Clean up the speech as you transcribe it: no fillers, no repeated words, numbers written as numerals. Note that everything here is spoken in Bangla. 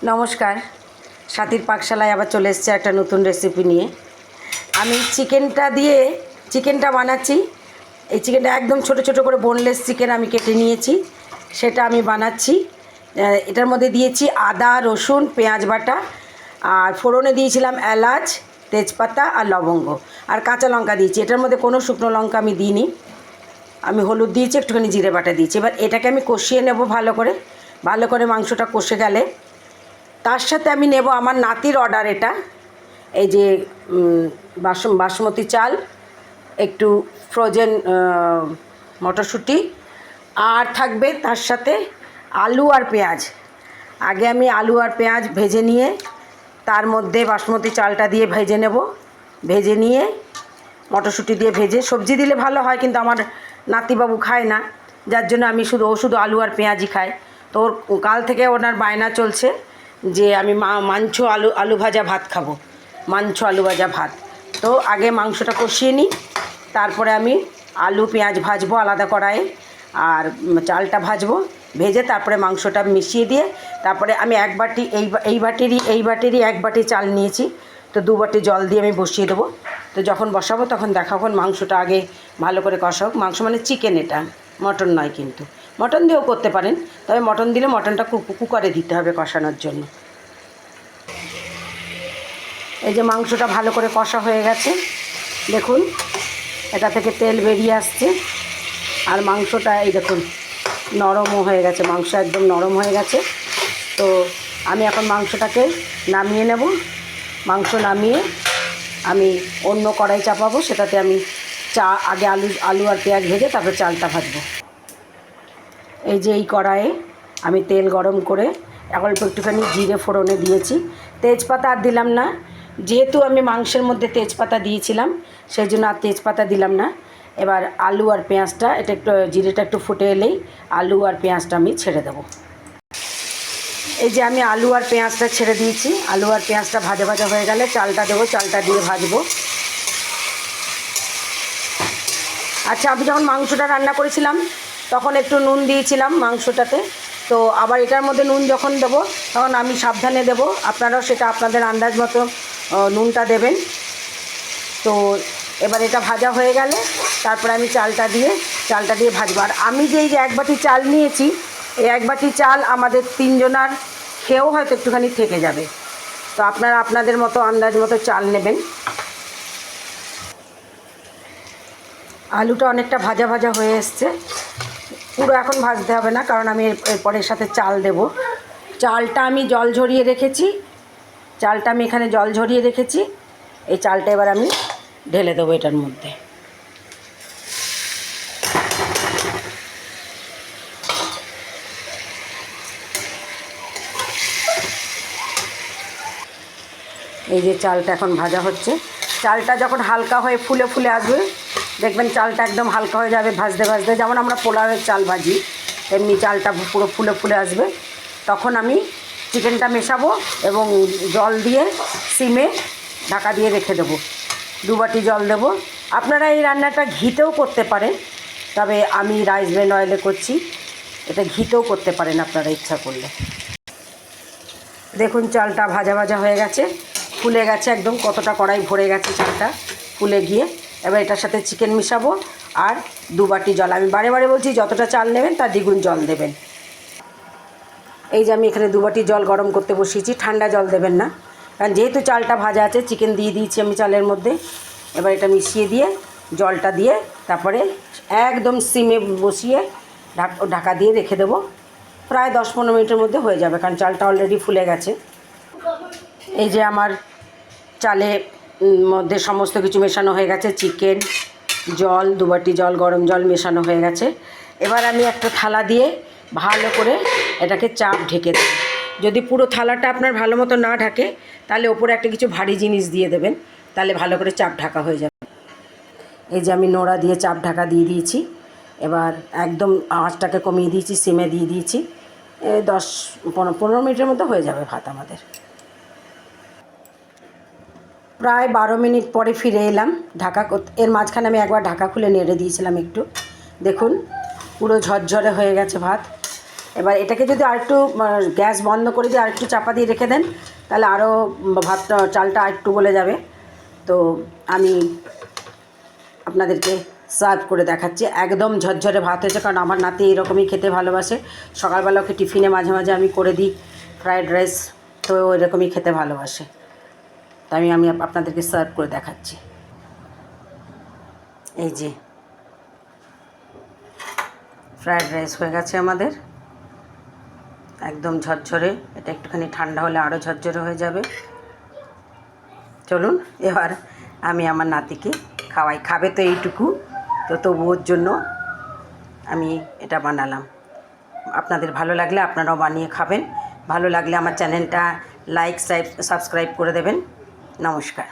নমস্কার, সাথীর পাকশালায় আবার চলে এসেছে একটা নতুন রেসিপি নিয়ে। আমি চিকেনটা বানাচ্ছি। এই চিকেনটা একদম ছোট ছোট করে বোনলেস চিকেন আমি কেটে নিয়েছি, সেটা আমি বানাচ্ছি। এটার মধ্যে দিয়েছি আদা, রসুন, পেঁয়াজ বাটা, আর ফোড়নে দিয়েছিলাম এলাচ, তেজপাতা আর লবঙ্গ, আর কাঁচা লঙ্কা দিয়েছি। এটার মধ্যে কোনো শুকনো লঙ্কা আমি দিইনি। আমি হলুদ দিয়েছি, একটুখানি জিরে বাটা দিয়েছি। এবার এটাকে আমি কষিয়ে নেব ভালো করে মাংসটা কষে গেলে তার সাথে আমি নেব আমার নাতির অর্ডার। এটা এই যে বাসমতি চাল, একটু ফ্রোজেন মটরশুঁটি, আর থাকবে তার সাথে আলু আর পেঁয়াজ। আগে আমি আলু আর পেঁয়াজ ভেজে নিয়ে তার মধ্যে বাসমতি চালটা দিয়ে ভেজে নিয়ে মটরশুঁটি দিয়ে ভেজে, সবজি দিলে ভালো হয় কিন্তু আমার নাতিবাবু খায় না, যার জন্য আমি শুধু আলু আর পেঁয়াজই খায়। তো কাল থেকে ওনার বায়না চলছে যে আমি আলু ভাজা ভাত খাবো, আলু ভাজা ভাত। তো আগে মাংসটা কষিয়ে নিই, তারপরে আমি আলু পেঁয়াজ ভাজবো আলাদা কড়াইয়ে, আর চালটা ভেজে তারপরে মাংসটা মিশিয়ে দিয়ে তারপরে আমি এক বাটি এই বাটিরই এক বাটি চাল নিয়েছি, তো 2 বাটি জল দিয়ে আমি বসিয়ে দেবো। তো যখন বসাবো তখন দেখাখন মাংসটা আগে ভালো করে কষা হোক। মাংস মানে চিকেন, এটা মটন নয়, কিন্তু মটন দিয়েও করতে পারেন, তবে মটন দিলে মটনটা কুকারে দিতে হবে কষানোর জন্য। এই যে মাংসটা ভালো করে কষা হয়ে গেছে, দেখুন এটা থেকে তেল বেরিয়ে আসছে, আর মাংসটা এই দেখুন নরমও হয়ে গেছে, মাংস একদম নরম হয়ে গেছে। তো আমি এখন মাংসটাকে নামিয়ে নেব। মাংস নামিয়ে আমি অন্য কড়াই চাপাবো, সেটাতে আমি আগে আলু আর পেঁয়াজ ভেজে তারপর চালটা ভাজবো। এই যে এই কড়াইয়ে আমি তেল গরম করে অল্প একটুখানি জিরে ফোড়নে দিয়েছি, তেজপাতা আর দিলাম না, যেহেতু আমি মাংসের মধ্যে তেজপাতা দিয়েছিলাম সেই জন্য আর তেজপাতা দিলাম না। এবার আলু আর পেঁয়াজটা জিরেটা একটু ফুটে এলেই আলু আর পেঁয়াজটা আমি ছেড়ে দেবো। এই যে আমি আলু আর পেঁয়াজটা ছেড়ে দিয়েছি, আলু আর পেঁয়াজটা ভাজা হয়ে গেলে চালটা দেবো, চালটা দিয়ে ভাজবো। আচ্ছা, আমি যখন মাংসটা রান্না করেছিলাম তখন একটু নুন দিয়েছিলাম মাংসটাতে, তো আবার এটার মধ্যে নুন যখন দেবো তখন আমি সাবধানে দেবো, আপনারাও সেটা আপনাদের আন্দাজ মতো নুনটা দেবেন। তো এবার এটা ভাজা হয়ে গেলে তারপরে আমি চালটা দিয়ে ভাজবো। আর আমি যে এক বাটি চাল নিয়েছি, এই এক বাটি চাল আমাদের 3 জনার খেয়েও হয়তো একটুখানি থেকে যাবে, তো আপনারা আপনাদের মতো আন্দাজ মতো চাল নেবেন। আলুটা অনেকটা ভাজা হয়ে এসছে, পুরো এখন ভাজতে হবে না, কারণ আমি এরপরে এর সাথে চাল দেব। চালটা আমি এখানে জল ঝরিয়ে রেখেছি। এই চালটা এবার আমি ঢেলে দেবো এটার মধ্যে। এই যে চালটা এখন ভাজা হচ্ছে, চালটা যখন হালকা হয়ে ফুলে আসবে দেখবেন চালটা একদম হালকা হয়ে যাবে ভাজতে যেমন আমরা পোলাওয়ের চাল ভাজি তেমনি চালটা পুরো ফুলে আসবে। তখন আমি চিকেনটা মেশাবো এবং জল দিয়ে সিমে ঢাকা দিয়ে রেখে দেবো। 2 বাটি জল দেবো। আপনারা এই রান্নাটা ঘিতেও করতে পারেন, তবে আমি রাইস ব্রেন অয়েলে করছি, এটা ঘিতেও করতে পারেন আপনারা ইচ্ছা করলে। দেখুন চালটা ভাজা হয়ে গেছে, ফুলে গেছে একদম, কতটা কড়াই ভরে গেছে চালটা ফুলে গিয়ে। এবার এটার সাথে চিকেন মিশাবো আর 2 বাটি জল। আমি বারে বলছি যতটা চাল নেবেন তার দ্বিগুণ জল দেবেন। এই যে আমি এখানে 2 বাটি জল গরম করতে বসিয়েছি, ঠান্ডা জল দেবেন না, কারণ যেহেতু চালটা ভাজা আছে, চিকেন দিয়ে দিয়েছি আমি চালের মধ্যে। এবার এটা মিশিয়ে দিয়ে জলটা দিয়ে তারপরে একদম সিমে বসিয়ে ঢাকা দিয়ে রেখে দেবো। প্রায় 10-15 মিনিটের মধ্যে হয়ে যাবে, কারণ চালটা অলরেডি ফুলে গেছে। এই যে আমার চালের মধ্যে সমস্ত কিছু মেশানো হয়ে গেছে, চিকেন, জল, 2 বাটি জল, গরম জল মেশানো হয়ে গেছে। এবার আমি একটা থালা দিয়ে ভালো করে এটাকে চাপ ঢেকে দেব। যদি পুরো থালাটা আপনার ভালো মতো না ঢাকে তাহলে ওপরে একটা কিছু ভারী জিনিস দিয়ে দেবেন, তাহলে ভালো করে চাপ ঢাকা হয়ে যাবে। এই যে আমি নোড়া দিয়ে চাপ ঢাকা দিয়ে দিয়েছি। এবার একদম আঁচটাকে কমিয়ে দিয়েছি, সিমে দিয়ে দিয়েছি। 10-15 মিনিটের মধ্যে হয়ে যাবে ভাত আমাদের। প্রায় 12 মিনিট পরে ফিরে এলাম এর মাঝখানে আমি একবার ঢাকা খুলে নেড়ে দিয়েছিলাম একটু। দেখুন পুরো ঝরঝরে হয়ে গেছে ভাত, এবার এটাকে যদি আরেকটু গ্যাস বন্ধ করে দিয়ে আরেকটু চাপা দিয়ে রেখে দেন, তাহলে আরও ভাতটা চালটা আরেকটু গলে যাবে। তো আমি আপনাদেরকে সার্ভ করে দেখাচ্ছি। একদম ঝরঝরে ভাত হয়েছে, কারণ আমার নাতি এরকমই খেতে ভালোবাসে। সকালবেলা ওকে টিফিনে মাঝে মাঝে আমি করে দিই ফ্রায়েড রাইস, তো এরকমই খেতে ভালোবাসে। তো আমি আপনাদেরকে সার্ভ করে দেখাচ্ছি। এই যে ফ্রায়েড রাইস হয়ে গেছে আমাদের, একদম ঝরঝরে। এটা একটুখানি ঠান্ডা হলে আরও ঝরঝরে হয়ে যাবে। চলুন এবার আমি আমার নাতিকে খাওয়াই। খাবে তো এইটুকু, তো তবুওর জন্য আমি এটা বানালাম। আপনাদের ভালো লাগলে আপনারাও বানিয়ে খাবেন। ভালো লাগলে আমার চ্যানেলটা লাইক সাবস্ক্রাইব করে দেবেন। নমস্কার।